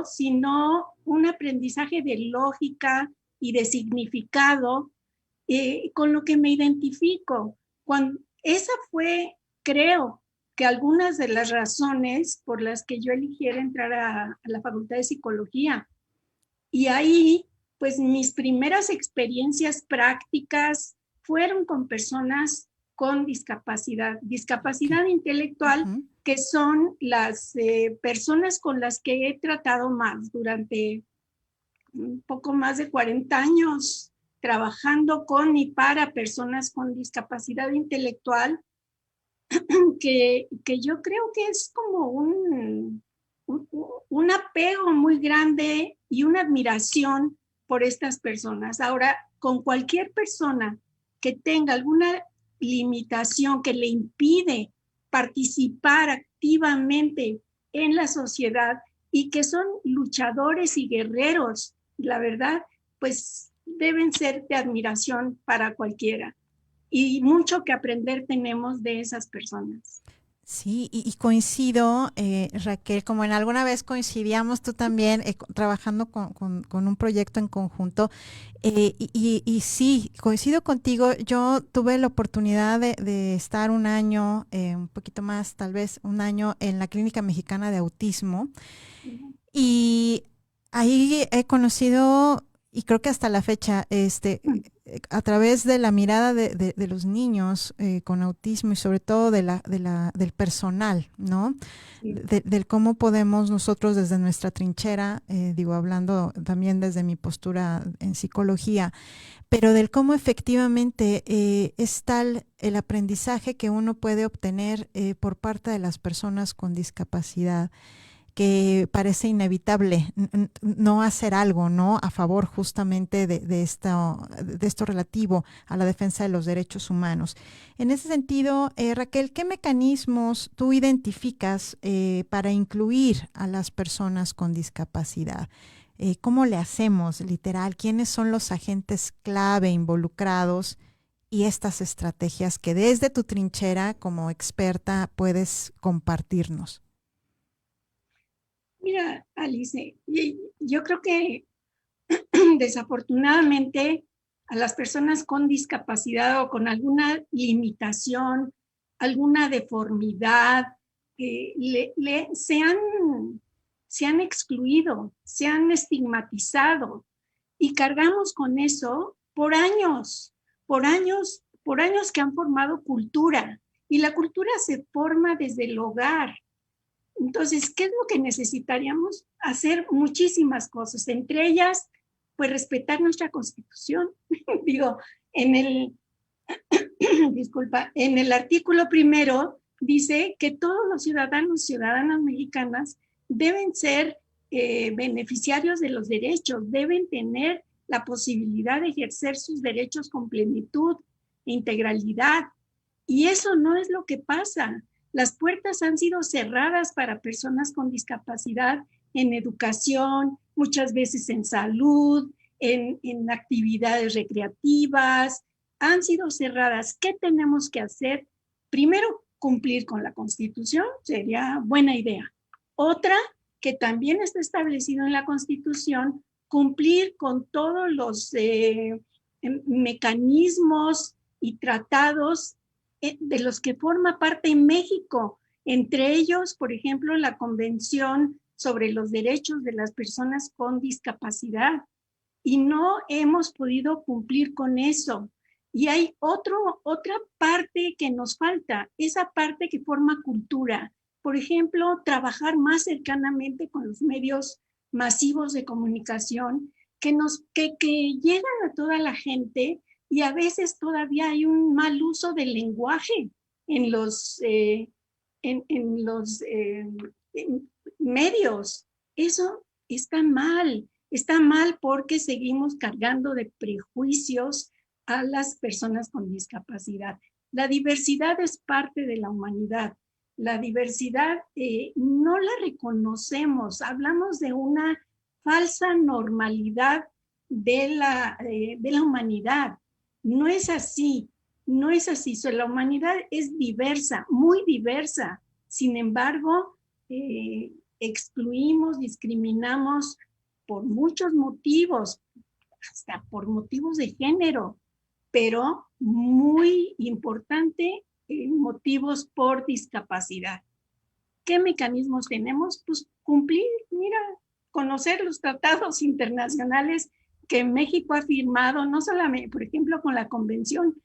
cognitivo, sino un aprendizaje de lógica y de significado, con lo que me identifico. Esa fue, creo, que algunas de las razones por las que yo eligiera entrar a la Facultad de Psicología. Y ahí, pues mis primeras experiencias prácticas fueron con personas con discapacidad intelectual, que son las personas con las que he tratado más durante un poco más de 40 años trabajando con y para personas con discapacidad intelectual, que yo creo que es como un apego muy grande y una admiración por estas personas. Ahora, con cualquier persona que tenga alguna limitación que le impide participar activamente en la sociedad y que son luchadores y guerreros, la verdad, pues deben ser de admiración para cualquiera. Y mucho que aprender tenemos de esas personas. Sí, y coincido, Raquel, como en alguna vez coincidíamos tú también trabajando con un proyecto en conjunto, y sí, coincido contigo, yo tuve la oportunidad de estar un año, un poquito más, tal vez un año en la Clínica Mexicana de Autismo, y ahí he conocido, y creo que hasta la fecha, a través de la mirada de los niños con autismo y sobre todo del personal, ¿no? Del cómo podemos nosotros desde nuestra trinchera, digo, hablando también desde mi postura en psicología, pero del cómo efectivamente es tal el aprendizaje que uno puede obtener por parte de las personas con discapacidad, que parece inevitable no hacer algo, ¿no? A favor justamente de esto relativo a la defensa de los derechos humanos. En ese sentido, Raquel, ¿qué mecanismos tú identificas para incluir a las personas con discapacidad? ¿Cómo le hacemos, literal? ¿Quiénes son los agentes clave involucrados? Y estas estrategias que desde tu trinchera como experta puedes compartirnos. Mira, Alice, yo creo que desafortunadamente a las personas con discapacidad o con alguna limitación, alguna deformidad, se han excluido, se han estigmatizado y cargamos con eso por años que han formado cultura, y la cultura se forma desde el hogar. Entonces, ¿qué es lo que necesitaríamos? Hacer muchísimas cosas, entre ellas, pues respetar nuestra Constitución. Digo, en el, disculpa, en el artículo primero dice que todos los ciudadanos y ciudadanas mexicanas deben ser beneficiarios de los derechos, deben tener la posibilidad de ejercer sus derechos con plenitud e integralidad. Y eso no es lo que pasa. Las puertas han sido cerradas para personas con discapacidad en educación, muchas veces en salud, en actividades recreativas. Han sido cerradas. ¿Qué tenemos que hacer? Primero, cumplir con la Constitución, sería buena idea. Otra, que también está establecido en la Constitución, cumplir con todos los mecanismos y tratados de los que forma parte México, entre ellos, por ejemplo, la Convención sobre los Derechos de las Personas con Discapacidad, y no hemos podido cumplir con eso. Y hay otra parte que nos falta, esa parte que forma cultura. Por ejemplo, trabajar más cercanamente con los medios masivos de comunicación que llegan a toda la gente, y a veces todavía hay un mal uso del lenguaje en en medios. Eso está mal porque seguimos cargando de prejuicios a las personas con discapacidad. La diversidad es parte de la humanidad. La diversidad no la reconocemos, hablamos de una falsa normalidad de la humanidad. No es así, no es así. La humanidad es diversa, muy diversa. Sin embargo, excluimos, discriminamos por muchos motivos, hasta por motivos de género, pero muy importante, motivos por discapacidad. ¿Qué mecanismos tenemos? Pues cumplir, mira, conocer los tratados internacionales que México ha firmado, no solamente, por ejemplo, con la Convención.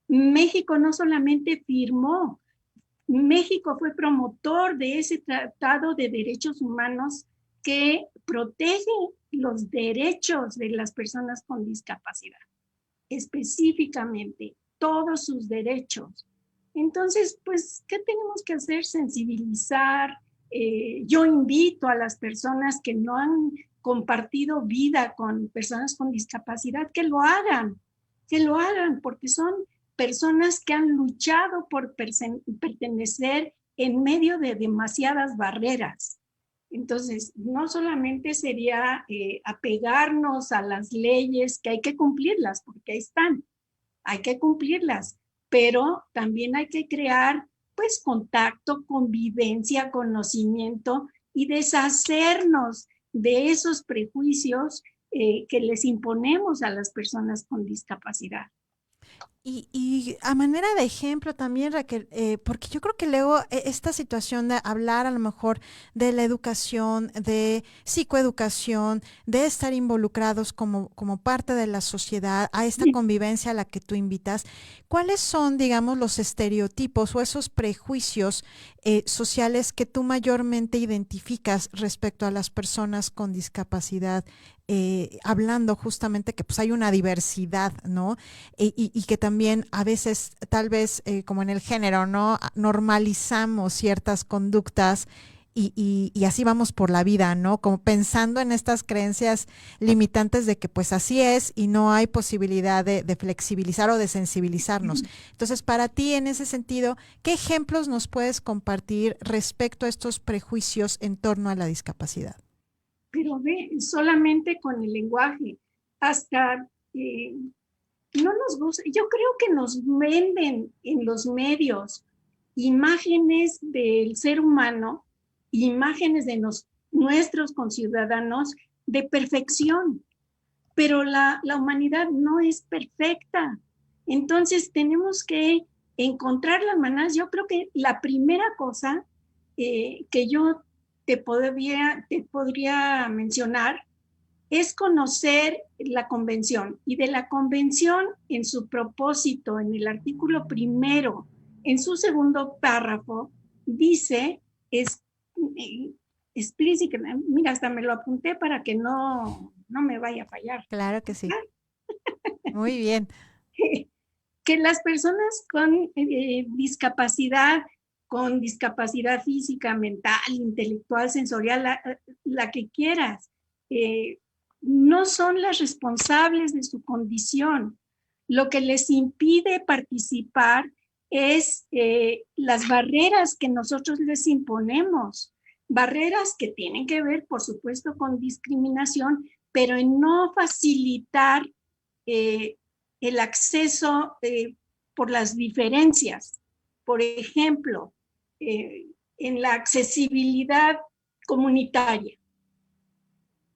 México no solamente firmó, México fue promotor de ese Tratado de Derechos Humanos que protege los derechos de las personas con discapacidad, específicamente todos sus derechos. Entonces, pues, ¿qué tenemos que hacer? Sensibilizar. Yo invito a las personas que no han compartido vida con personas con discapacidad que lo hagan, porque son personas que han luchado por pertenecer en medio de demasiadas barreras. Entonces, no solamente sería apegarnos a las leyes, que hay que cumplirlas, porque ahí están, hay que cumplirlas, pero también hay que crear pues contacto, convivencia, conocimiento y deshacernos de esos prejuicios que les imponemos a las personas con discapacidad. Y a manera de ejemplo también, Raquel, porque yo creo que luego esta situación de hablar a lo mejor de la educación, de psicoeducación, de estar involucrados como parte de la sociedad, a esta convivencia a la que tú invitas, ¿cuáles son, digamos, los estereotipos o esos prejuicios sociales que tú mayormente identificas respecto a las personas con discapacidad? Hablando justamente que pues hay una diversidad, ¿no? Y que también a veces, tal vez como en el género, ¿no? Normalizamos ciertas conductas y así vamos por la vida, ¿no? Como pensando en estas creencias limitantes de que pues así es y no hay posibilidad de flexibilizar o de sensibilizarnos. Entonces, para ti en ese sentido, ¿qué ejemplos nos puedes compartir respecto a estos prejuicios en torno a la discapacidad? Pero ve, solamente con el lenguaje, hasta no nos gusta, yo creo que nos venden en los medios imágenes del ser humano, imágenes de nuestros conciudadanos de perfección, pero la humanidad no es perfecta. Entonces tenemos que encontrar las maneras. Yo creo que la primera cosa que yo te podría mencionar es conocer la convención, y de la convención en su propósito, en el artículo primero, en su segundo párrafo, dice, es, explícita, mira, hasta me lo apunté para que no me vaya a fallar. Claro que sí. Muy bien. Que las personas con discapacidad física, mental, intelectual, sensorial, la que quieras, no son las responsables de su condición. Lo que les impide participar es las barreras que nosotros les imponemos, barreras que tienen que ver, por supuesto, con discriminación, pero en no facilitar el acceso por las diferencias. Por ejemplo, en la accesibilidad comunitaria.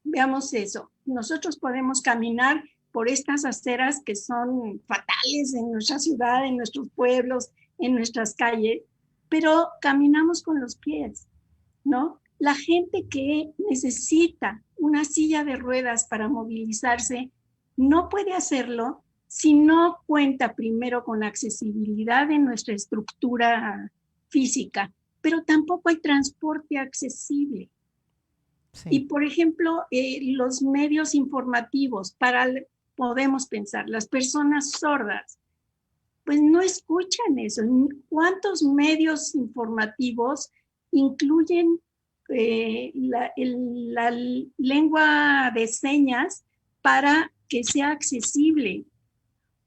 Veamos eso. Nosotros podemos caminar por estas aceras que son fatales en nuestra ciudad, en nuestros pueblos, en nuestras calles, pero caminamos con los pies, ¿no? La gente que necesita una silla de ruedas para movilizarse no puede hacerlo si no cuenta primero con la accesibilidad de nuestra estructura física, pero tampoco hay transporte accesible. Sí. Y, por ejemplo, los medios informativos, podemos pensar, las personas sordas, pues no escuchan eso. ¿Cuántos medios informativos incluyen la lengua de señas para que sea accesible?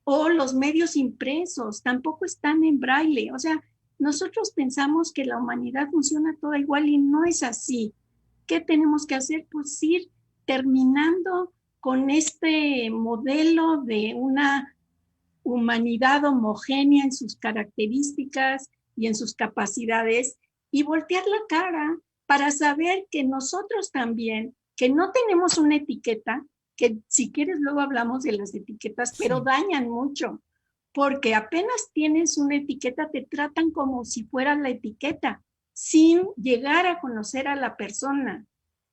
O los medios impresos tampoco están en braille. O sea, nosotros pensamos que la humanidad funciona toda igual y no es así. ¿Qué tenemos que hacer? Pues ir terminando con este modelo de una humanidad homogénea en sus características y en sus capacidades, y voltear la cara para saber que nosotros también, que no tenemos una etiqueta, que si quieres luego hablamos de las etiquetas, pero Sí. dañan mucho, porque apenas tienes una etiqueta, te tratan como si fuera la etiqueta, sin llegar a conocer a la persona.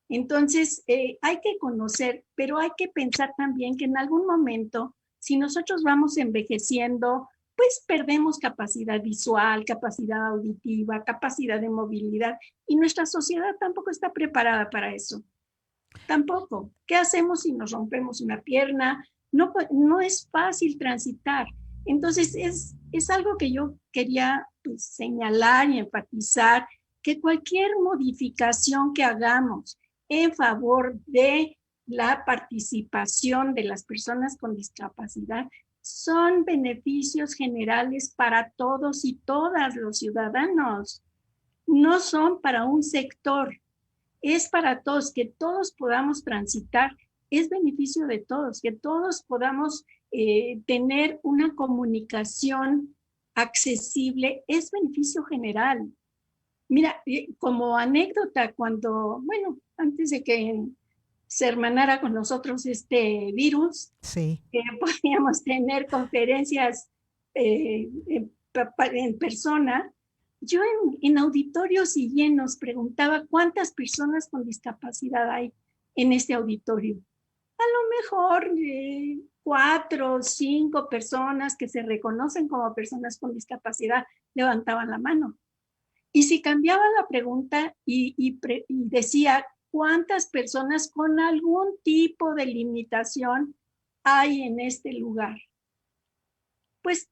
Entonces, hay que conocer, pero hay que pensar también que en algún momento, si nosotros vamos envejeciendo, pues perdemos capacidad visual, capacidad auditiva, capacidad de movilidad, y nuestra sociedad tampoco está preparada para eso. Tampoco. ¿Qué hacemos si nos rompemos una pierna? No, no es fácil transitar. Entonces, es algo que yo quería pues, señalar y enfatizar, que cualquier modificación que hagamos en favor de la participación de las personas con discapacidad son beneficios generales para todos y todas los ciudadanos. No son para un sector, es para todos, que todos podamos transitar, es beneficio de todos, que todos podamos tener una comunicación accesible, es beneficio general. Mira, como anécdota, cuando, bueno, antes de que se hermanara con nosotros este virus, Sí. podíamos tener conferencias en persona. Yo en auditorios y llenos preguntaba cuántas personas con discapacidad hay en este auditorio. A lo mejor 4 o 5 personas que se reconocen como personas con discapacidad levantaban la mano. Y si cambiaba la pregunta y decía cuántas personas con algún tipo de limitación hay en este lugar, pues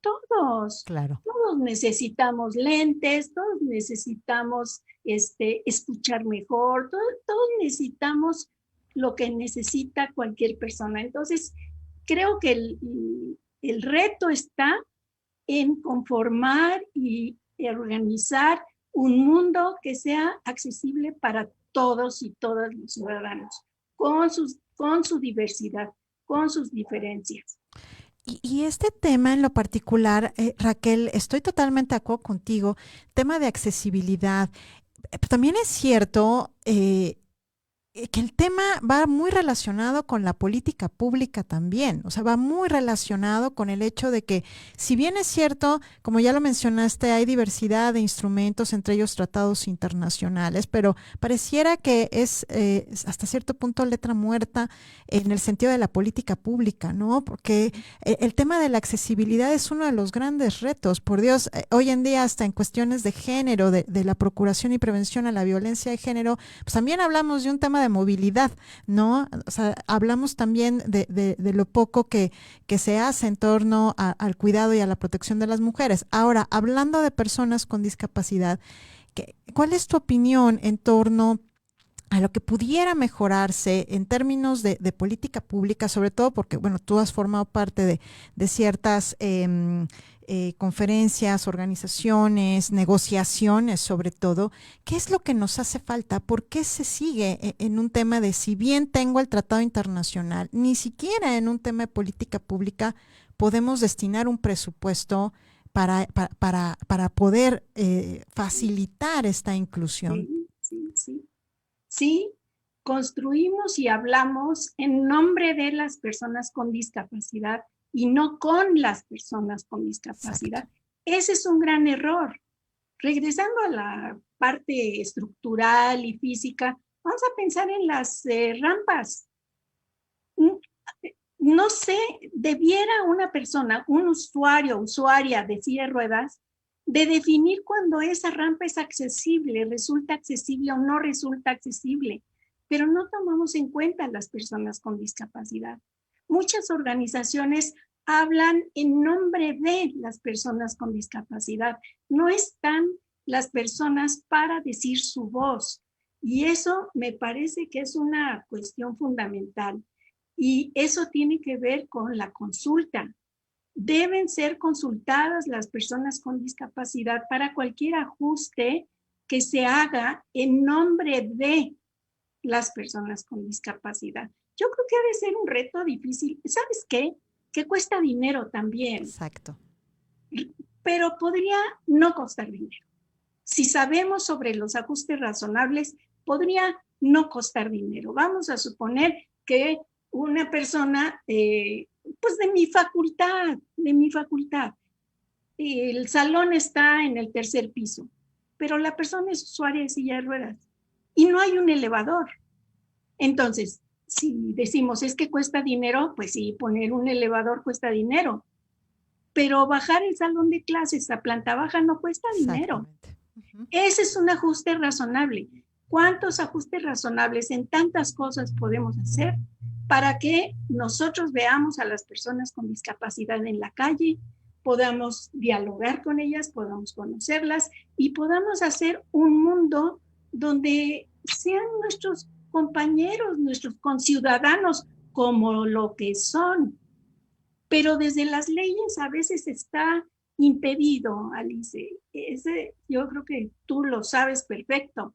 Claro. todos necesitamos lentes, todos necesitamos escuchar mejor, todos necesitamos lo que necesita cualquier persona. Entonces, creo que el reto está en conformar y organizar un mundo que sea accesible para todos y todas los ciudadanos, con su diversidad, con sus diferencias. Y este tema en lo particular, Raquel, estoy totalmente de acuerdo contigo, tema de accesibilidad. También es cierto que el tema va muy relacionado con la política pública también, o sea, va muy relacionado con el hecho de que, si bien es cierto, como ya lo mencionaste, hay diversidad de instrumentos, entre ellos tratados internacionales, pero pareciera que es hasta cierto punto letra muerta en el sentido de la política pública, ¿no? Porque el tema de la accesibilidad es uno de los grandes retos, por Dios, hoy en día hasta en cuestiones de género, de la procuración y prevención a la violencia de género, pues también hablamos de un tema de movilidad, ¿no? O sea, hablamos también de lo poco que se hace en torno al cuidado y a la protección de las mujeres. Ahora, hablando de personas con discapacidad, ¿cuál es tu opinión en torno a lo que pudiera mejorarse en términos de política pública, sobre todo porque, bueno, tú has formado parte de ciertas conferencias, organizaciones, negociaciones sobre todo? ¿Qué es lo que nos hace falta? ¿Por qué se sigue en un tema de, si bien tengo el tratado internacional, ni siquiera en un tema de política pública podemos destinar un presupuesto para poder facilitar esta inclusión? Sí, sí, sí. Sí, construimos y hablamos en nombre de las personas con discapacidad y no con las personas con Exacto. discapacidad. Ese es un gran error. Regresando a la parte estructural y física, vamos a pensar en las rampas. No sé, debiera una persona, un usuario, usuaria de silla de ruedas, de definir cuando esa rampa es accesible, resulta accesible o no resulta accesible, pero no tomamos en cuenta a las personas con discapacidad. Muchas organizaciones hablan en nombre de las personas con discapacidad, no están las personas para decir su voz, y eso me parece que es una cuestión fundamental. Y eso tiene que ver con la consulta. Deben ser consultadas las personas con discapacidad para cualquier ajuste que se haga en nombre de las personas con discapacidad. Yo creo que ha de ser un reto difícil. ¿Sabes qué? Que cuesta dinero también, Exacto. pero podría no costar dinero. Si sabemos sobre los ajustes razonables, podría no costar dinero. Vamos a suponer que una persona, pues de mi facultad, el salón está en el tercer piso, pero la persona es usuaria de silla de ruedas y no hay un elevador. Entonces, si decimos es que cuesta dinero, pues sí, poner un elevador cuesta dinero, pero bajar el salón de clases a planta baja no cuesta dinero. Ese es un ajuste razonable. ¿Cuántos ajustes razonables en tantas cosas podemos hacer para que nosotros veamos a las personas con discapacidad en la calle, podamos dialogar con ellas, podamos conocerlas y podamos hacer un mundo donde sean nuestros compañeros, nuestros conciudadanos, como lo que son? Pero desde las leyes a veces está impedido, Alice. Yo creo que tú lo sabes perfecto.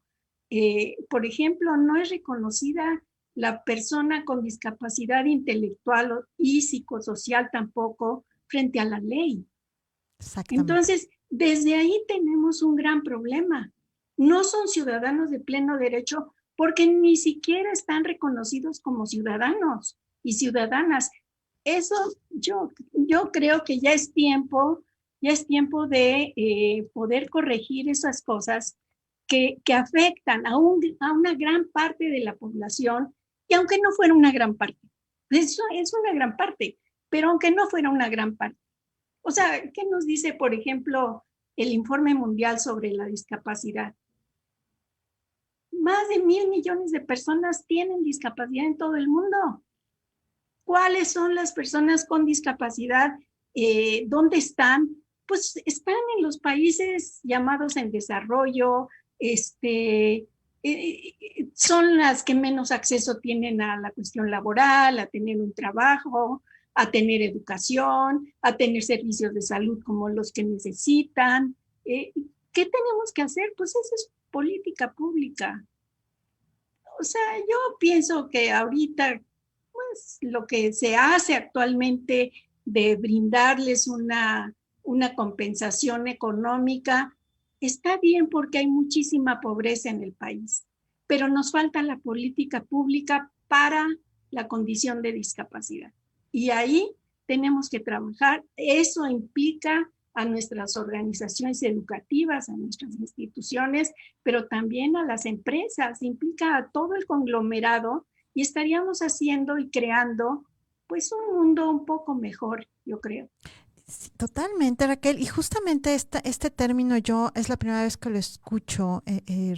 Por ejemplo, no es reconocida la persona con discapacidad intelectual y psicosocial tampoco frente a la ley. Entonces, desde ahí tenemos un gran problema. No son ciudadanos de pleno derecho porque ni siquiera están reconocidos como ciudadanos y ciudadanas. Eso yo creo que ya es tiempo de poder corregir esas cosas que afectan a una gran parte de la población, y aunque no fuera una gran parte, eso es una gran parte, pero aunque no fuera una gran parte. O sea, ¿qué nos dice, por ejemplo, el Informe Mundial sobre la Discapacidad? Más de 1.000 millones de personas tienen discapacidad en todo el mundo. ¿Cuáles son las personas con discapacidad? ¿Dónde están? Pues están en los países llamados en desarrollo, son las que menos acceso tienen a la cuestión laboral, a tener un trabajo, a tener educación, a tener servicios de salud como los que necesitan. ¿Qué tenemos que hacer? Pues esa es política pública. O sea, yo pienso que ahorita, pues lo que se hace actualmente de brindarles una compensación económica está bien porque hay muchísima pobreza en el país, pero nos falta la política pública para la condición de discapacidad. Y ahí tenemos que trabajar. Eso implica a nuestras organizaciones educativas, a nuestras instituciones, pero también a las empresas, implica a todo el conglomerado, y estaríamos haciendo y creando pues un mundo un poco mejor, yo creo. Sí, totalmente, Raquel. Y justamente este término yo es la primera vez que lo escucho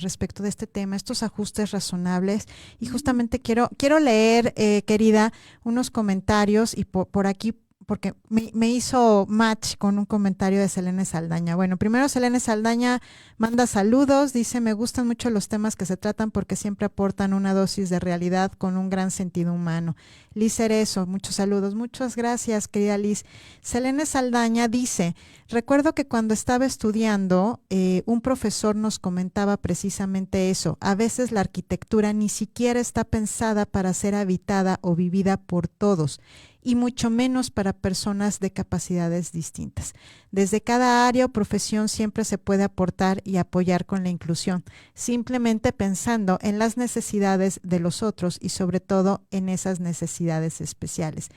respecto de este tema, estos ajustes razonables. Y justamente quiero leer, querida, unos comentarios y por aquí, porque me hizo match con un comentario de Selene Saldaña. Bueno, primero Selene Saldaña manda saludos, dice, me gustan mucho los temas que se tratan porque siempre aportan una dosis de realidad con un gran sentido humano. Liz Cerezo, muchos saludos, muchas gracias, querida Liz. Selene Saldaña dice, recuerdo que cuando estaba estudiando, un profesor nos comentaba precisamente eso. A veces la arquitectura ni siquiera está pensada para ser habitada o vivida por todos, y mucho menos para personas de capacidades distintas. Desde cada área o profesión siempre se puede aportar y apoyar con la inclusión, simplemente pensando en las necesidades de los otros y sobre todo en esas necesidades especiales.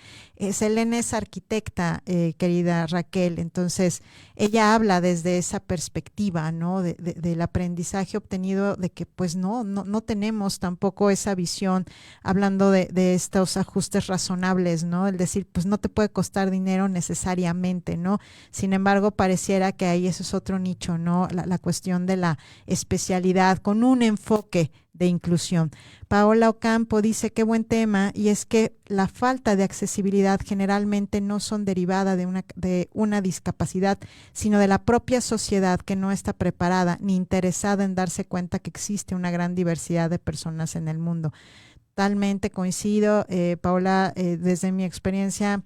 Selene es arquitecta, querida Raquel, entonces ella habla desde esa perspectiva, ¿no? Del aprendizaje obtenido, de que pues no tenemos tampoco esa visión, hablando de estos ajustes razonables, ¿no? El decir, pues no te puede costar dinero necesariamente, ¿no? Sin embargo, pareciera que ahí eso es otro nicho, ¿no? La cuestión de la especialidad con un enfoque de inclusión. Paola Ocampo dice, qué buen tema, y es que la falta de accesibilidad generalmente no son derivada de una discapacidad, sino de la propia sociedad que no está preparada ni interesada en darse cuenta que existe una gran diversidad de personas en el mundo. Totalmente coincido, Paola, desde mi experiencia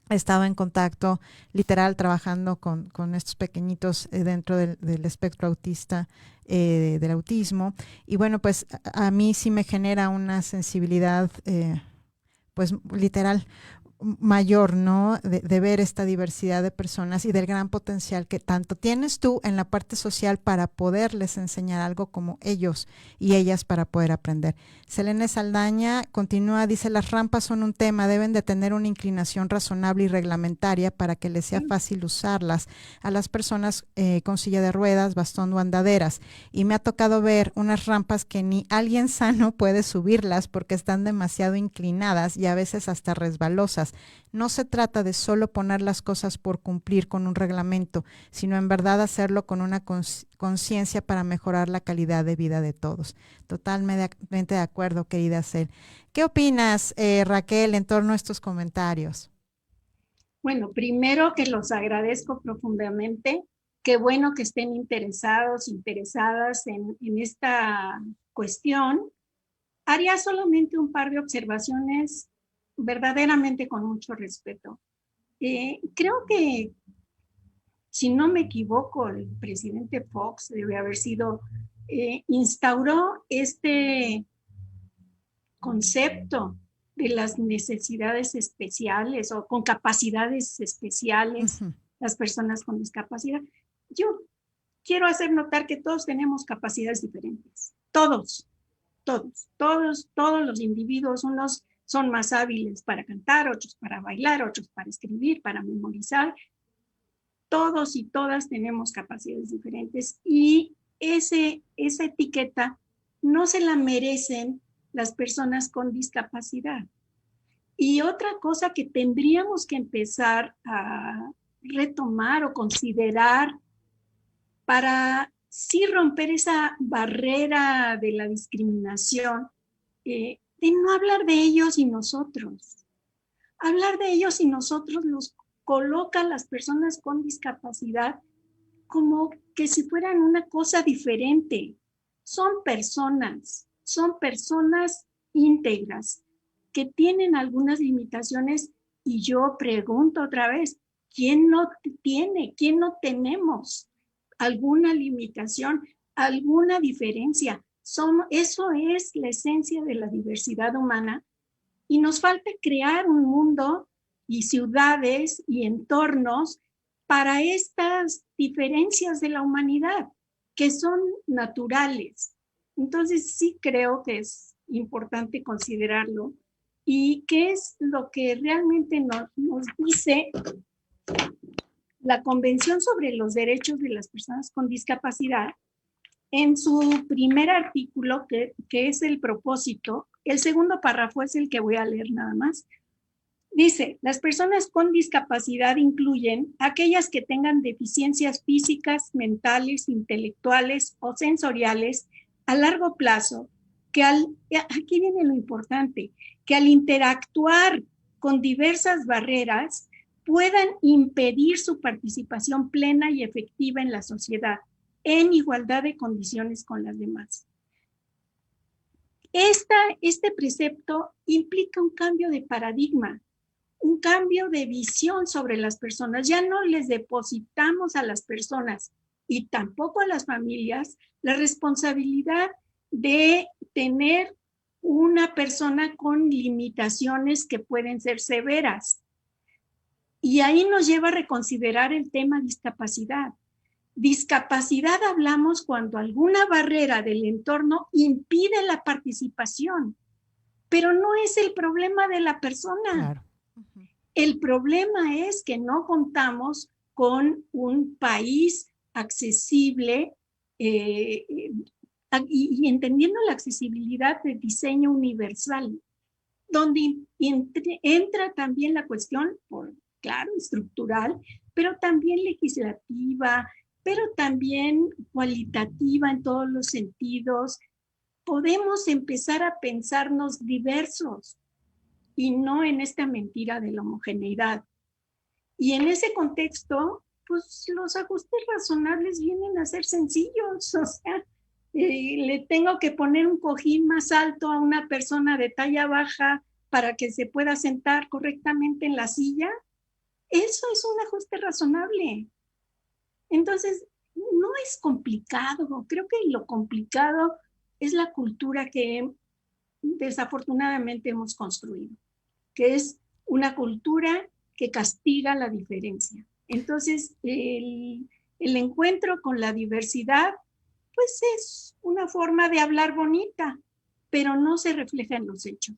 estaba en contacto literal trabajando con estos pequeñitos dentro del espectro autista, del autismo, y bueno, pues a mí sí me genera una sensibilidad, pues literal, mayor, ¿no? De ver esta diversidad de personas y del gran potencial que tanto tienes tú en la parte social para poderles enseñar algo como ellos y ellas para poder aprender. Selene Saldaña continúa, dice, las rampas son un tema, deben de tener una inclinación razonable y reglamentaria para que les sea fácil usarlas a las personas con silla de ruedas, bastón o andaderas. Y me ha tocado ver unas rampas que ni alguien sano puede subirlas porque están demasiado inclinadas y a veces hasta resbalosas. No se trata de solo poner las cosas por cumplir con un reglamento, sino en verdad hacerlo con una conciencia para mejorar la calidad de vida de todos. Totalmente de acuerdo, querida Cel. ¿Qué opinas, Raquel, en torno a estos comentarios? Bueno, primero que los agradezco profundamente. Qué bueno que estén interesados, interesadas en esta cuestión. Haría solamente un par de observaciones verdaderamente con mucho respeto. Creo que, si no me equivoco, el presidente Fox debe haber sido, instauró este concepto de las necesidades especiales o con capacidades especiales, las personas con discapacidad. Yo quiero hacer notar que todos tenemos capacidades diferentes, todos los individuos. Unos son más hábiles para cantar, otros para bailar, otros para escribir, para memorizar. Todos y todas tenemos capacidades diferentes y esa etiqueta no se la merecen las personas con discapacidad. Y otra cosa que tendríamos que empezar a retomar o considerar para sí romper esa barrera de la discriminación, de no hablar de ellos y nosotros. Hablar de ellos y nosotros los coloca a las personas con discapacidad como que si fueran una cosa diferente. Son personas íntegras que tienen algunas limitaciones y yo pregunto otra vez, ¿quién no tiene? ¿Quién no tenemos alguna limitación, alguna diferencia? Eso es la esencia de la diversidad humana y nos falta crear un mundo y ciudades y entornos para estas diferencias de la humanidad que son naturales. Entonces sí creo que es importante considerarlo y qué es lo que realmente nos dice la Convención sobre los Derechos de las Personas con Discapacidad. En su primer artículo, que es el propósito, el segundo párrafo es el que voy a leer nada más. Dice, las personas con discapacidad incluyen aquellas que tengan deficiencias físicas, mentales, intelectuales o sensoriales a largo plazo, aquí viene lo importante, que al interactuar con diversas barreras puedan impedir su participación plena y efectiva en la sociedad, en igualdad de condiciones con las demás. Este precepto implica un cambio de paradigma, un cambio de visión sobre las personas. Ya no les depositamos a las personas y tampoco a las familias la responsabilidad de tener una persona con limitaciones que pueden ser severas. Y ahí nos lleva a reconsiderar el tema discapacidad. Discapacidad hablamos cuando alguna barrera del entorno impide la participación, pero no es el problema de la persona. Claro. El problema es que no contamos con un país accesible y entendiendo la accesibilidad de diseño universal, donde entra también la cuestión, claro, estructural, pero también legislativa, pero también cualitativa en todos los sentidos. Podemos empezar a pensarnos diversos y no en esta mentira de la homogeneidad. Y en ese contexto, pues los ajustes razonables vienen a ser sencillos. O sea, le tengo que poner un cojín más alto a una persona de talla baja para que se pueda sentar correctamente en la silla. Eso es un ajuste razonable. Entonces, no es complicado. Creo que lo complicado es la cultura que desafortunadamente hemos construido, que es una cultura que castiga la diferencia. Entonces, el encuentro con la diversidad, pues es una forma de hablar bonita, pero no se refleja en los hechos,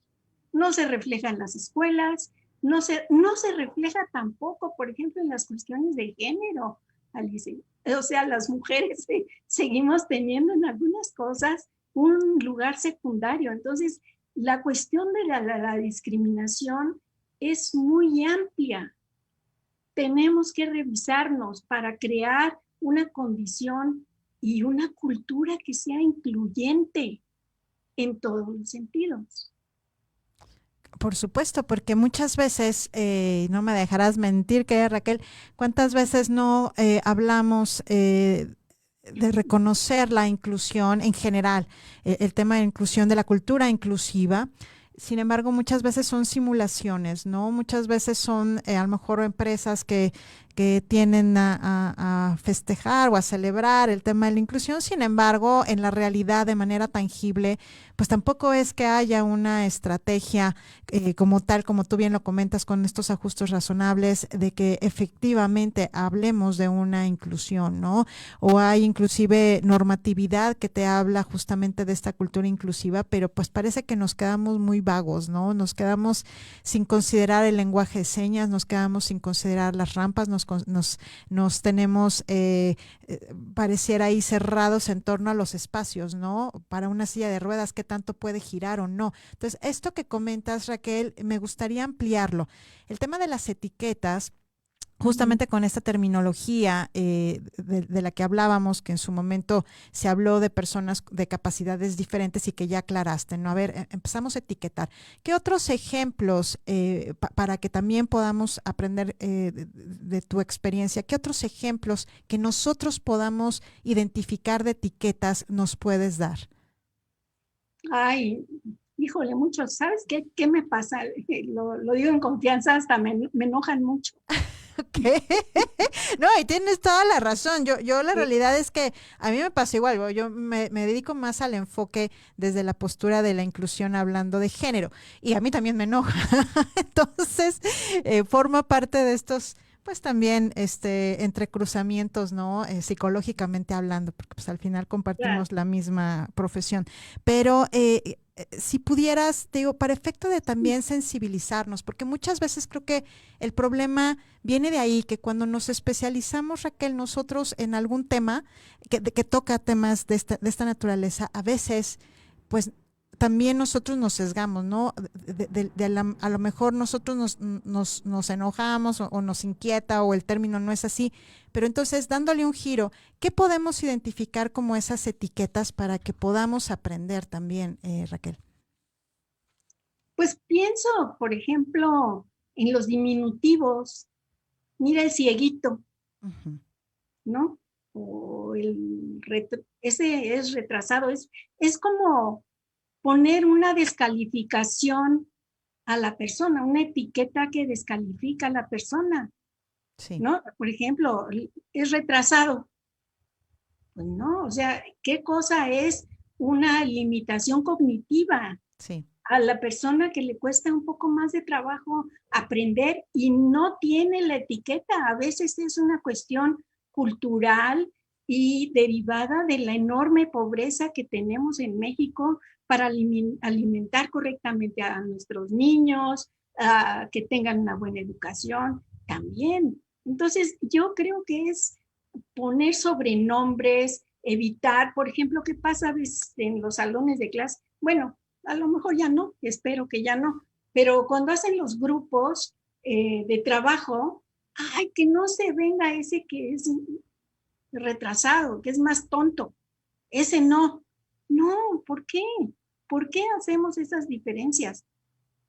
no se refleja en las escuelas, no se refleja tampoco, por ejemplo, en las cuestiones de género, Alice. O sea, las mujeres seguimos teniendo en algunas cosas un lugar secundario. Entonces, la cuestión de la discriminación es muy amplia. Tenemos que revisarnos para crear una condición y una cultura que sea incluyente en todos los sentidos. Por supuesto, porque muchas veces, no me dejarás mentir, que Raquel, ¿cuántas veces no hablamos de reconocer la inclusión en general, el tema de inclusión de la cultura inclusiva? Sin embargo, muchas veces son simulaciones, ¿no? Muchas veces son a lo mejor empresas que tienen a festejar o a celebrar el tema de la inclusión. Sin embargo, en la realidad, de manera tangible, pues tampoco es que haya una estrategia como tal, como tú bien lo comentas, con estos ajustes razonables, de que efectivamente hablemos de una inclusión, ¿no? O hay inclusive normatividad que te habla justamente de esta cultura inclusiva, pero pues parece que nos quedamos muy vagos, ¿no? Nos quedamos sin considerar el lenguaje de señas, nos quedamos sin considerar las rampas, nos tenemos, pareciera ahí cerrados en torno a los espacios, ¿no? Para una silla de ruedas, ¿qué tanto puede girar o no? Entonces, esto que comentas, Raquel, me gustaría ampliarlo. El tema de las etiquetas, justamente con esta terminología de la que hablábamos, que en su momento se habló de personas de capacidades diferentes y que ya aclaraste, ¿no? A ver, empezamos a etiquetar. ¿Qué otros ejemplos, para que también podamos aprender de tu experiencia, qué otros ejemplos que nosotros podamos identificar de etiquetas nos puedes dar? Ay, híjole, mucho. ¿Sabes qué me pasa? Lo digo en confianza, hasta me enojan mucho. ¿Qué? No, y tienes toda la razón. Yo la realidad es que a mí me pasa igual. Yo me dedico más al enfoque desde la postura de la inclusión hablando de género. Y a mí también me enoja. Entonces, forma parte de estos, pues también, entrecruzamientos, ¿no? Psicológicamente hablando, porque pues al final Claro. compartimos la misma profesión. Pero si pudieras, te digo, para efecto de también sensibilizarnos, porque muchas veces creo que el problema viene de ahí, que cuando nos especializamos, Raquel, nosotros en algún tema que toca temas de esta naturaleza, a veces, pues también nosotros nos sesgamos, ¿no? A lo mejor nosotros nos enojamos o nos inquieta o el término no es así, pero entonces dándole un giro, ¿qué podemos identificar como esas etiquetas para que podamos aprender también, Raquel? Pues pienso, por ejemplo, en los diminutivos. Mira el cieguito, Ujú. ¿no? O ese es retrasado. Es como poner una descalificación a la persona, una etiqueta que descalifica a la persona, Sí, ¿no? Por ejemplo, es retrasado. Pues no, o sea, ¿qué cosa es una limitación cognitiva? sí. A la persona que le cuesta un poco más de trabajo aprender y no tiene la etiqueta. A veces es una cuestión cultural y derivada de la enorme pobreza que tenemos en México para alimentar correctamente a nuestros niños, que tengan una buena educación también. Entonces, yo creo que es poner sobrenombres, evitar, por ejemplo, ¿qué pasa a veces en los salones de clase? Bueno, a lo mejor ya no, espero que ya no, pero cuando hacen los grupos de trabajo, ay, que no se venga ese que es retrasado, que es más tonto, ese no. No, ¿por qué? ¿Por qué hacemos esas diferencias?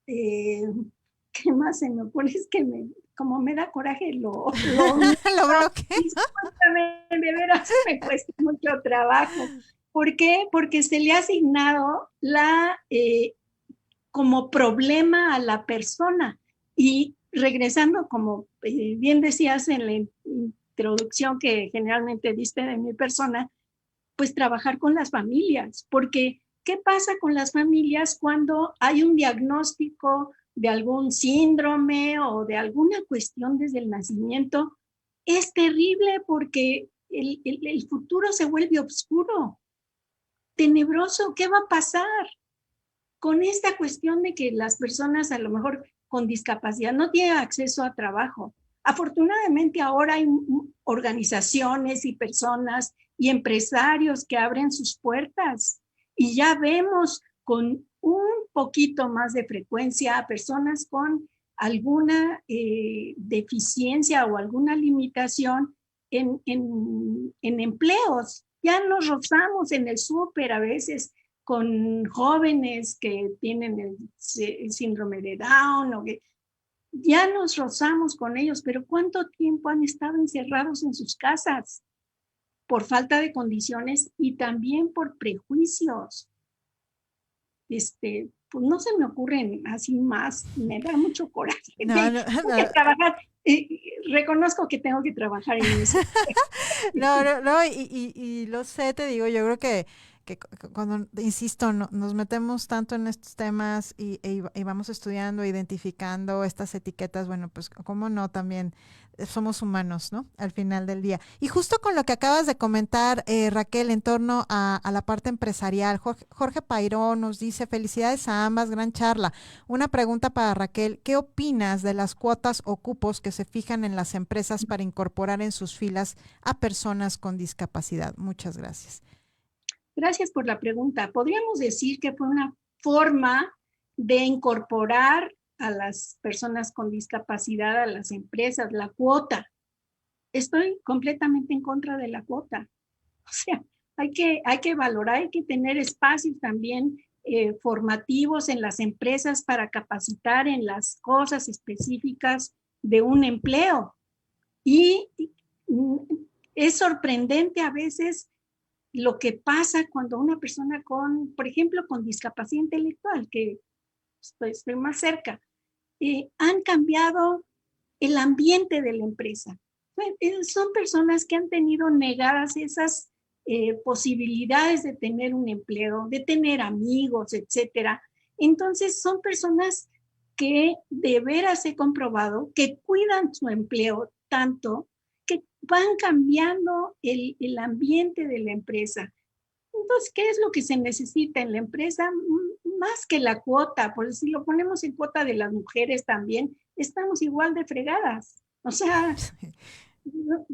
Eh, ¿Qué más se me ocurre? Es que como me da coraje, Lo bloqueo. discúlpame, de veras me cuesta mucho trabajo. ¿Por qué? Porque se le ha asignado como problema a la persona. Y regresando, como bien decías en la introducción que generalmente diste de mi persona, pues trabajar con las familias, porque ¿qué pasa con las familias cuando hay un diagnóstico de algún síndrome o de alguna cuestión desde el nacimiento, es terrible porque el futuro se vuelve oscuro, tenebroso. ¿Qué va a pasar con esta cuestión de que las personas a lo mejor con discapacidad no tienen acceso a trabajo? Afortunadamente ahora hay organizaciones y personas y empresarios que abren sus puertas y ya vemos con un poquito más de frecuencia a personas con alguna deficiencia o alguna limitación en empleos. Ya nos rozamos en el súper a veces con jóvenes que tienen el síndrome de Down o que ya nos rozamos con ellos, pero ¿cuánto tiempo han estado encerrados en sus casas por falta de condiciones y también por prejuicios? Pues no se me ocurren así más, me da mucho coraje. No, no, Tengo que no. trabajar, reconozco que tengo que trabajar en eso. No, no, no, y lo sé, te digo, yo creo que cuando, insisto, nos metemos tanto en estos temas y vamos estudiando, identificando estas etiquetas, bueno, pues cómo no, también somos humanos, ¿no? Al final del día. Y justo con lo que acabas de comentar, Raquel, en torno a la parte empresarial, Jorge Pairón nos dice, felicidades a ambas, gran charla. Una pregunta para Raquel, ¿qué opinas de las cuotas o cupos que se fijan en las empresas para incorporar en sus filas a personas con discapacidad? Muchas gracias. Gracias por la pregunta. Podríamos decir que fue una forma de incorporar a las personas con discapacidad a las empresas, la cuota. Estoy completamente en contra de la cuota. O sea, hay que valorar, hay que tener espacios también formativos en las empresas para capacitar en las cosas específicas de un empleo. Y es sorprendente a veces lo que pasa cuando una persona con, por ejemplo, con discapacidad intelectual, que estoy más cerca, han cambiado el ambiente de la empresa. Son personas que han tenido negadas esas posibilidades de tener un empleo, de tener amigos, etcétera. Entonces, son personas que de veras he comprobado que cuidan su empleo tanto que van cambiando el ambiente de la empresa. Entonces, ¿qué es lo que se necesita en la empresa? Más que la cuota, por si lo ponemos en cuota de las mujeres también, estamos igual de fregadas. O sea,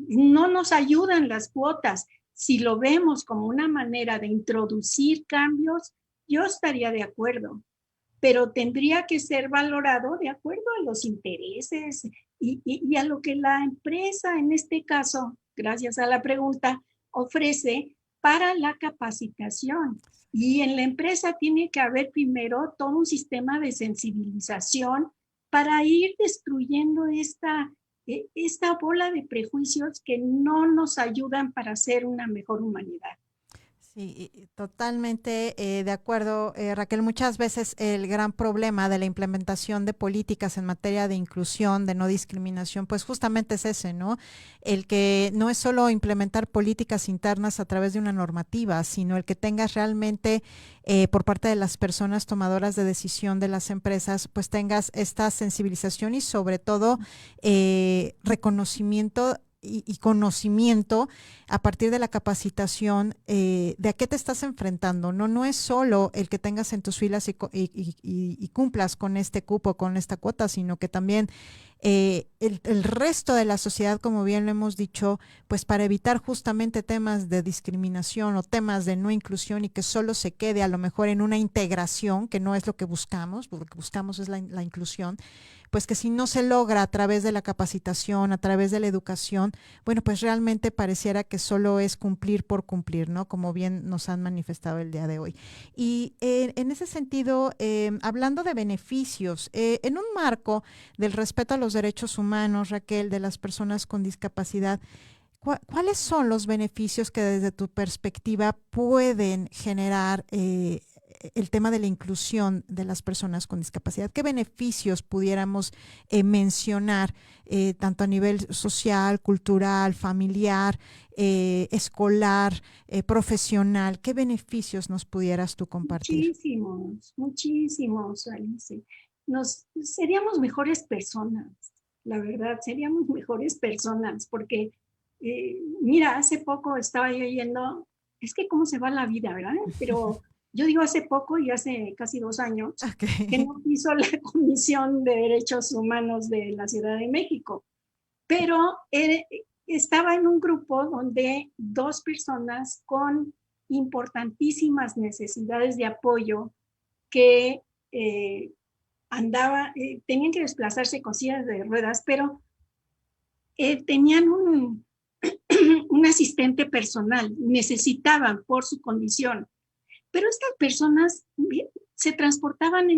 no nos ayudan las cuotas. Si lo vemos como una manera de introducir cambios, yo estaría de acuerdo, pero tendría que ser valorado de acuerdo a los intereses y a lo que la empresa, en este caso, gracias a la pregunta, ofrece para la capacitación. Y en la empresa tiene que haber primero todo un sistema de sensibilización para ir destruyendo esta bola de prejuicios que no nos ayudan para ser una mejor humanidad. Sí, totalmente de acuerdo, Raquel. Muchas veces el gran problema de la implementación de políticas en materia de inclusión, de no discriminación, pues justamente es ese, ¿no? El que no es solo implementar políticas internas a través de una normativa, sino el que tengas realmente por parte de las personas tomadoras de decisión de las empresas, pues tengas esta sensibilización y sobre todo reconocimiento y conocimiento a partir de la capacitación de a qué te estás enfrentando. No es solo el que tengas en tus filas y cumplas con este cupo, con esta cuota, sino que también el resto de la sociedad, como bien lo hemos dicho, pues para evitar justamente temas de discriminación o temas de no inclusión y que solo se quede a lo mejor en una integración, que no es lo que buscamos, porque lo que buscamos es la inclusión, pues que si no se logra a través de la capacitación, a través de la educación, bueno, pues realmente pareciera que solo es cumplir por cumplir, ¿no? Como bien nos han manifestado el día de hoy. Y en ese sentido, hablando de beneficios, en un marco del respeto a los derechos humanos, Raquel, de las personas con discapacidad, ¿cuáles son los beneficios que desde tu perspectiva pueden generar el tema de la inclusión de las personas con discapacidad? ¿Qué beneficios pudiéramos mencionar, tanto a nivel social, cultural, familiar, escolar, profesional? ¿Qué beneficios nos pudieras tú compartir? Muchísimos, muchísimos, Alice. seríamos mejores personas, la verdad, seríamos mejores personas, porque mira, hace poco estaba yo yendo, es que cómo se va la vida, ¿verdad? Pero yo digo hace poco y hace casi 2 años que Okay. no hizo la Comisión de Derechos Humanos de la Ciudad de México, pero estaba en un grupo donde 2 personas con importantísimas necesidades de apoyo que eh, tenían que desplazarse con sillas de ruedas, pero tenían un asistente personal, necesitaban por su condición. Pero estas personas se transportaban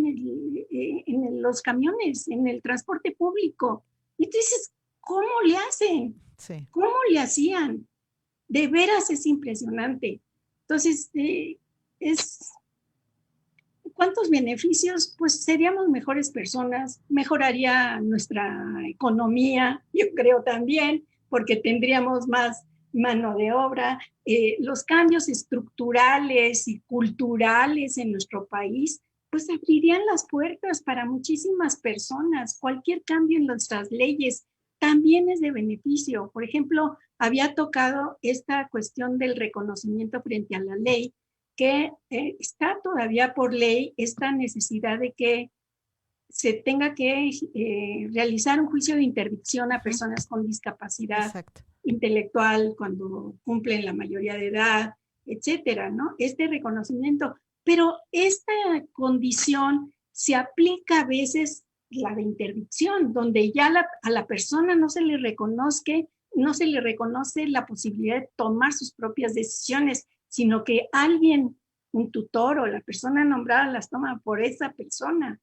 los camiones, en el transporte público. Y tú dices, ¿cómo le hacen? Sí. ¿Cómo le hacían? De veras es impresionante. Entonces, ¿cuántos beneficios? Pues seríamos mejores personas, mejoraría nuestra economía, yo creo también, porque tendríamos más mano de obra. Los cambios estructurales y culturales en nuestro país, pues abrirían las puertas para muchísimas personas. Cualquier cambio en nuestras leyes también es de beneficio. Por ejemplo, había tocado esta cuestión del reconocimiento frente a la ley, que está todavía por ley esta necesidad de que se tenga que realizar un juicio de interdicción a personas con discapacidad Exacto. intelectual cuando cumplen la mayoría de edad, etcétera, ¿no? Este reconocimiento. Pero esta condición se aplica a veces la de interdicción, donde ya a la persona no se le reconoce la posibilidad de tomar sus propias decisiones, sino que alguien, un tutor o la persona nombrada las toma por esa persona.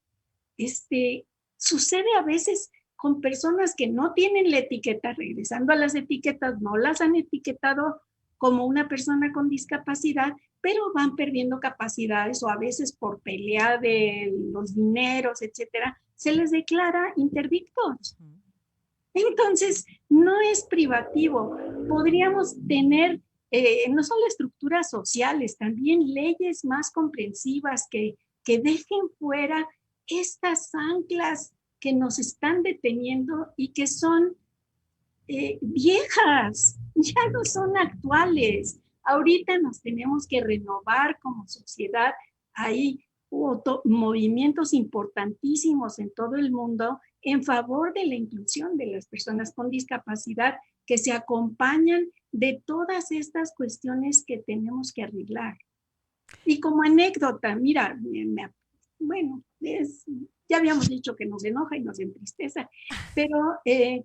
Sucede a veces con personas que no tienen la etiqueta, regresando a las etiquetas, no las han etiquetado como una persona con discapacidad, pero van perdiendo capacidades o a veces por pelea de los dineros, etcétera, se les declara interdictos. Entonces, no es privativo. Podríamos tener no solo estructuras sociales, también leyes más comprensivas que dejen fuera estas anclas que nos están deteniendo y que son viejas, ya no son actuales. Ahorita nos tenemos que renovar como sociedad. Hay movimientos importantísimos en todo el mundo en favor de la inclusión de las personas con discapacidad que se acompañan de todas estas cuestiones que tenemos que arreglar. Y como anécdota, mira, bueno, ya habíamos dicho que nos enoja y nos entristece, pero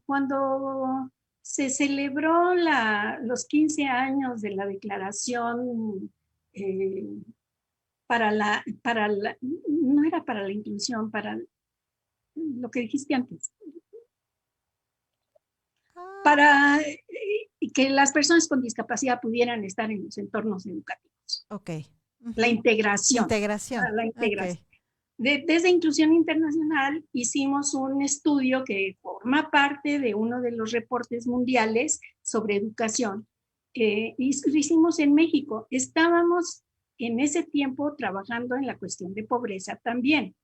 cuando se celebró los 15 años de la declaración eh, no era para la inclusión, para lo que dijiste antes, para que las personas con discapacidad pudieran estar en los entornos educativos. Ok. La Ujú. integración, Integración. la Ok. integración. Desde Inclusión Internacional hicimos un estudio que forma parte de uno de los reportes mundiales sobre educación. Y lo hicimos en México. Estábamos en ese tiempo trabajando en la cuestión de pobreza también.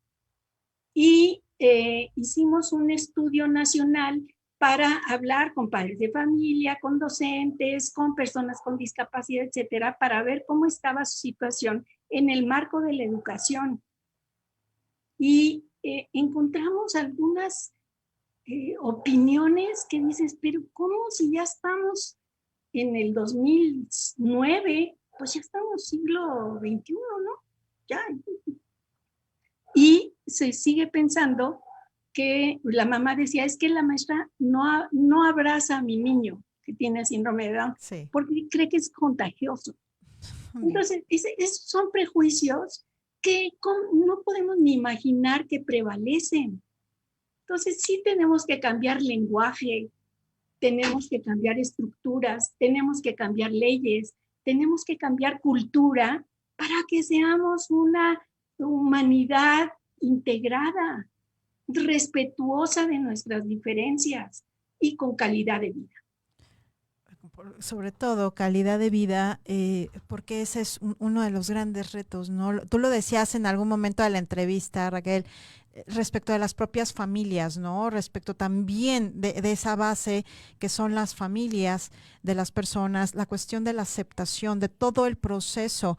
Y hicimos un estudio nacional para hablar con padres de familia, con docentes, con personas con discapacidad, etcétera, para ver cómo estaba su situación en el marco de la educación. Y encontramos algunas opiniones que dices, pero ¿cómo si ya estamos en el 2009? Pues ya estamos siglo XXI, ¿no? Ya. Y se sigue pensando que la mamá decía, es que la maestra no abraza a mi niño que tiene síndrome de Down, Sí. porque cree que es contagioso. Entonces, esos son prejuicios que no podemos ni imaginar que prevalecen. Entonces, sí tenemos que cambiar lenguaje, tenemos que cambiar estructuras, tenemos que cambiar leyes, tenemos que cambiar cultura para que seamos una humanidad integrada, respetuosa de nuestras diferencias y con calidad de vida. Sobre todo calidad de vida, porque ese es uno de los grandes retos, ¿no? Tú lo decías en algún momento de la entrevista, Raquel, respecto de las propias familias, ¿no? Respecto también de esa base que son las familias de las personas, la cuestión de la aceptación, de todo el proceso,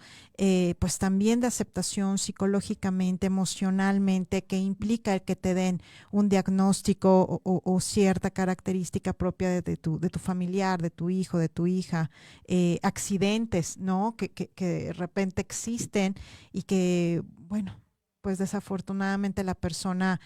pues también de aceptación psicológicamente, emocionalmente, que implica el que te den un diagnóstico o cierta característica propia de tu familiar, de tu hijo, de tu hija, accidentes, ¿no? Que de repente existen y que, bueno, pues desafortunadamente la persona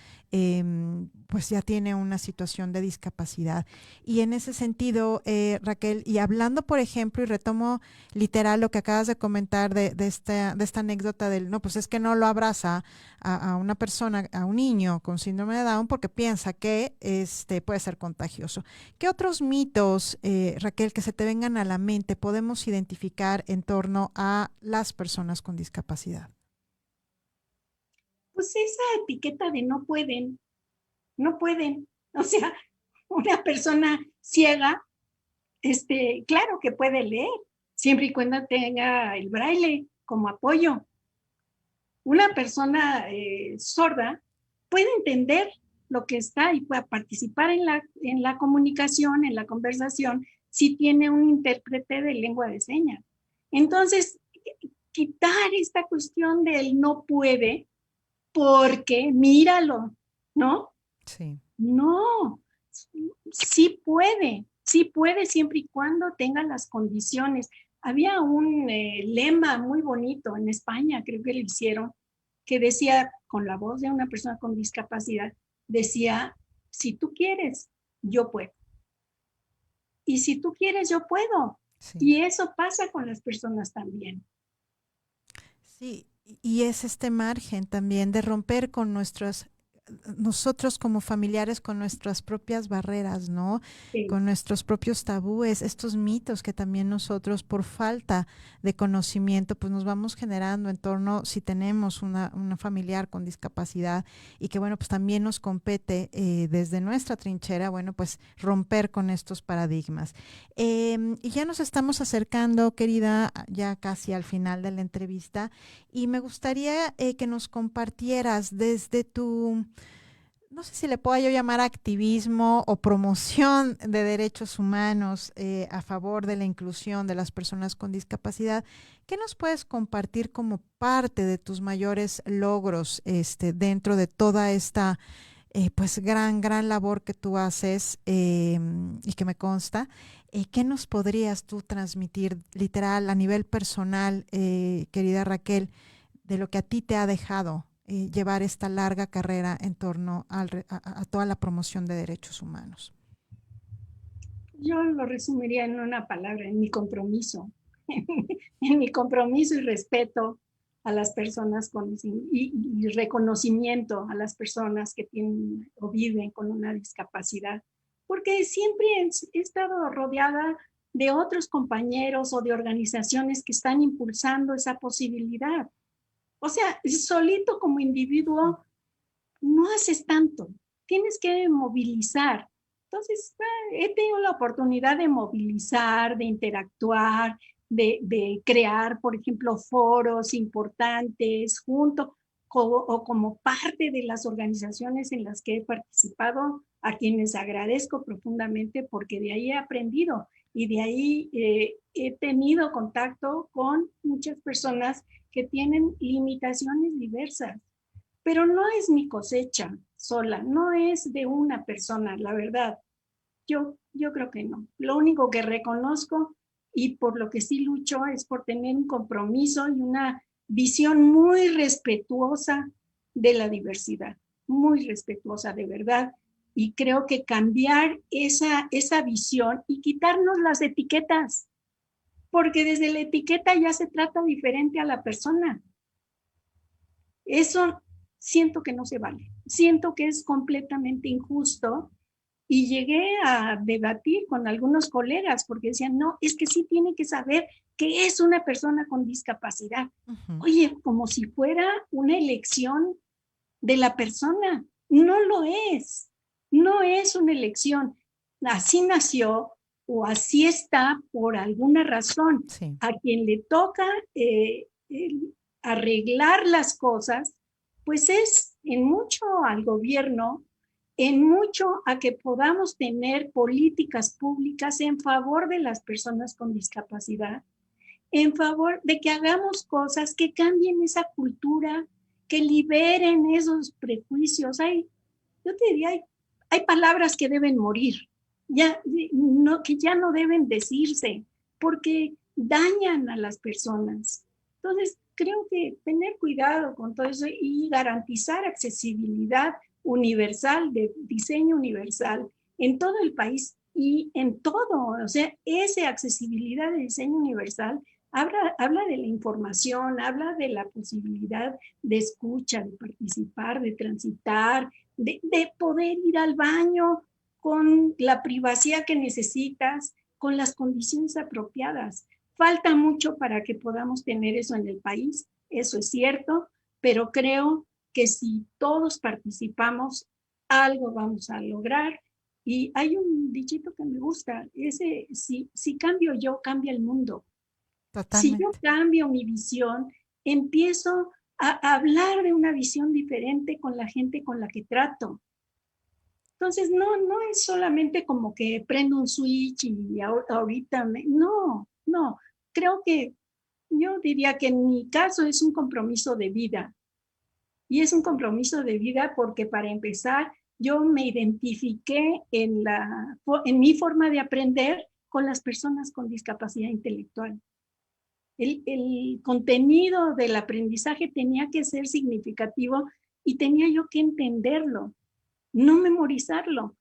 pues ya tiene una situación de discapacidad. Y en ese sentido, Raquel, y hablando, por ejemplo, y retomo literal lo que acabas de comentar de esta anécdota del, no, pues es que no lo abraza a una persona, a un niño con síndrome de Down porque piensa que puede ser contagioso. ¿Qué otros mitos, Raquel, que se te vengan a la mente podemos identificar en torno a las personas con discapacidad? Pues esa etiqueta de no pueden, no pueden. O sea, una persona ciega, claro que puede leer, siempre y cuando tenga el braille como apoyo. Una persona sorda puede entender lo que está y puede participar en la comunicación, en la conversación, si tiene un intérprete de lengua de señas. Entonces, quitar esta cuestión del no puede, porque míralo, ¿no? Sí. No, sí puede siempre y cuando tenga las condiciones. Había un lema muy bonito en España, creo que lo hicieron, que decía, con la voz de una persona con discapacidad, decía, si tú quieres, yo puedo. Y si tú quieres, yo puedo. Sí. Y eso pasa con las personas también. Sí, y es este margen también de romper con nosotros como familiares, con nuestras propias barreras, ¿no? Sí. Con nuestros propios tabúes, estos mitos que también nosotros, por falta de conocimiento, pues nos vamos generando en torno, si tenemos una familiar con discapacidad y que, bueno, pues también nos compete desde nuestra trinchera, bueno, pues romper con estos paradigmas. Y ya nos estamos acercando, querida, ya casi al final de la entrevista. Y me gustaría que nos compartieras desde tu, no sé si le puedo yo llamar activismo o promoción de derechos humanos a favor de la inclusión de las personas con discapacidad, ¿qué nos puedes compartir como parte de tus mayores logros dentro de toda esta pues gran labor que tú haces y que me consta? ¿Qué nos podrías tú transmitir literal a nivel personal, querida Raquel, de lo que a ti te ha dejado llevar esta larga carrera en torno a toda la promoción de derechos humanos? Yo lo resumiría en una palabra, en mi compromiso, en mi compromiso y respeto a las personas y reconocimiento a las personas que tienen o viven con una discapacidad, porque siempre he estado rodeada de otros compañeros o de organizaciones que están impulsando esa posibilidad. O sea, solito como individuo no haces tanto, tienes que movilizar. Entonces, he tenido la oportunidad de movilizar, de interactuar, de crear, por ejemplo, foros importantes junto o como parte de las organizaciones en las que he participado, a quienes agradezco profundamente porque de ahí he aprendido y de ahí he tenido contacto con muchas personas que tienen limitaciones diversas, pero no es mi cosecha sola, no es de una persona, la verdad. Yo creo que no. Lo único que reconozco y por lo que sí lucho es por tener un compromiso y una visión muy respetuosa de la diversidad, muy respetuosa de verdad. Y creo que cambiar esa visión y quitarnos las etiquetas, porque desde la etiqueta ya se trata diferente a la persona. Eso siento que no se vale, siento que es completamente injusto y llegué a debatir con algunos colegas porque decían, no, es que sí tiene que saber que es una persona con discapacidad. Ujú. Oye, como si fuera una elección de la persona. No lo es, no es una elección. Así nació o así está por alguna razón. Sí. A quien le toca arreglar las cosas, pues es en mucho al gobierno, en mucho a que podamos tener políticas públicas en favor de las personas con discapacidad, en favor de que hagamos cosas que cambien esa cultura, que liberen esos prejuicios. Yo te diría, hay palabras que deben morir, que ya no deben decirse, porque dañan a las personas. Entonces, creo que tener cuidado con todo eso y garantizar accesibilidad universal, de diseño universal en todo el país y en todo, o sea, esa accesibilidad de diseño universal habla de la información, habla de la posibilidad de escucha, de participar, de transitar, de poder ir al baño con la privacidad que necesitas, con las condiciones apropiadas. Falta mucho para que podamos tener eso en el país, eso es cierto, pero creo que si todos participamos, algo vamos a lograr. Y hay un dichito que me gusta, ese, si cambio yo, cambia el mundo. Si yo Totalmente. cambio mi visión, empiezo a hablar de una visión diferente con la gente con la que trato. Entonces, no es solamente como que prendo un switch y ahorita no. Creo que yo diría que en mi caso es un compromiso de vida. Y es un compromiso de vida porque para empezar, yo me identifiqué en mi forma de aprender con las personas con discapacidad intelectual. El contenido del aprendizaje tenía que ser significativo y tenía yo que entenderlo, no memorizarlo.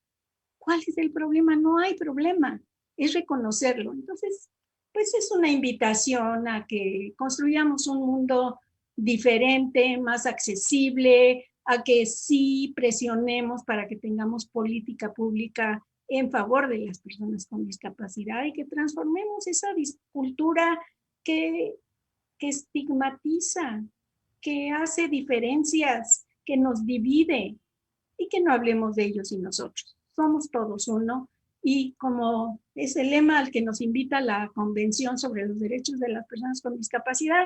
¿Cuál es el problema? No hay problema, es reconocerlo. Entonces, pues es una invitación a que construyamos un mundo diferente, más accesible, a que sí presionemos para que tengamos política pública en favor de las personas con discapacidad y que transformemos esa cultura que, que estigmatiza, que hace diferencias, que nos divide y que no hablemos de ellos y nosotros. Somos todos uno y como es el lema al que nos invita la Convención sobre los Derechos de las Personas con Discapacidad,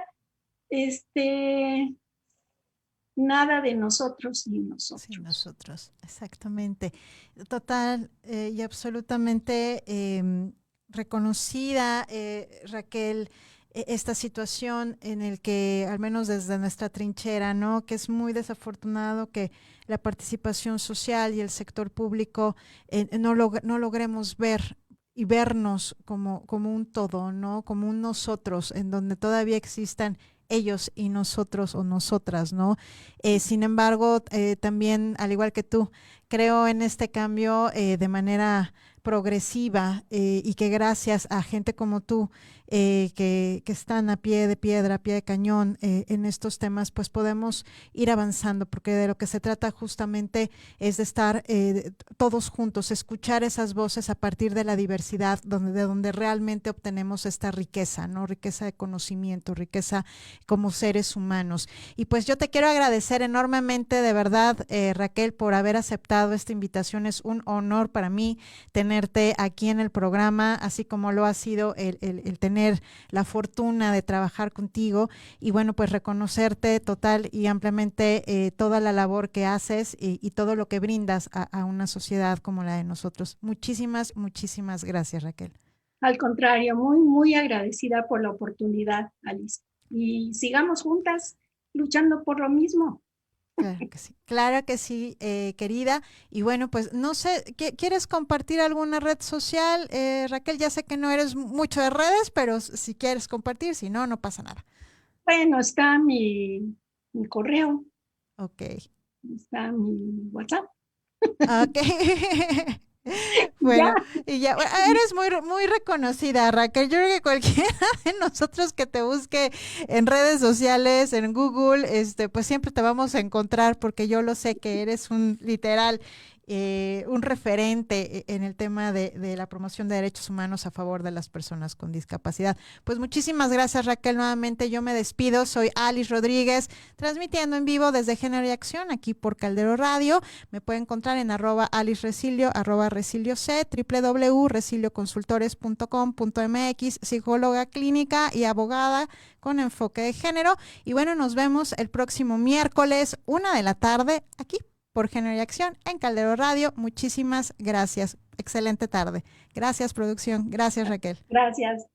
nada de nosotros ni Sí, nosotros. nosotros, exactamente. Total y absolutamente reconocida, Raquel, esta situación en el que, al menos desde nuestra trinchera, ¿no? Que es muy desafortunado que la participación social y el sector público no logremos ver y vernos como un todo, ¿no? Como un nosotros, en donde todavía existan ellos y nosotros o nosotras, ¿no? Sin embargo, también, al igual que tú, creo en este cambio de manera progresiva y que gracias a gente como tú que están a pie de piedra, a pie de cañón en estos temas, pues podemos ir avanzando, porque de lo que se trata justamente es de estar todos juntos, escuchar esas voces a partir de la diversidad, de donde realmente obtenemos esta riqueza, ¿no? Riqueza de conocimiento, riqueza como seres humanos. Y pues yo te quiero agradecer enormemente, de verdad, Raquel, por haber aceptado esta invitación. Es un honor para mí tenerte aquí en el programa, así como lo ha sido el tener la fortuna de trabajar contigo y bueno, pues reconocerte total y ampliamente toda la labor que haces y todo lo que brindas a una sociedad como la de nosotros. Muchísimas, muchísimas gracias, Raquel. Al contrario, muy agradecida por la oportunidad, Alice. Y sigamos juntas luchando por lo mismo. Claro que sí, querida. Y bueno, pues no sé, ¿quieres compartir alguna red social? Raquel, ya sé que no eres mucho de redes, pero si quieres compartir, si no, no pasa nada. Bueno, está mi correo, Ok. está mi WhatsApp. Ok. Ya, Bueno, y ya, bueno, eres muy reconocida, Raquel. Yo creo que cualquiera de nosotros que te busque en redes sociales, en Google, pues siempre te vamos a encontrar porque yo lo sé que eres un literal un referente en el tema de la promoción de derechos humanos a favor de las personas con discapacidad. Pues muchísimas gracias, Raquel. Nuevamente yo me despido. Soy Alice Rodríguez, transmitiendo en vivo desde Género y Acción, aquí por Caldero Radio. Me pueden encontrar en @AliceRecilio, @RecilioC, www.recilioconsultores.com.mx, psicóloga clínica y abogada con enfoque de género. Y bueno, nos vemos el próximo miércoles, 1 de la tarde, aquí por Género y Acción en Caldero Radio. Muchísimas gracias. Excelente tarde. Gracias, producción. Gracias, Raquel. Gracias.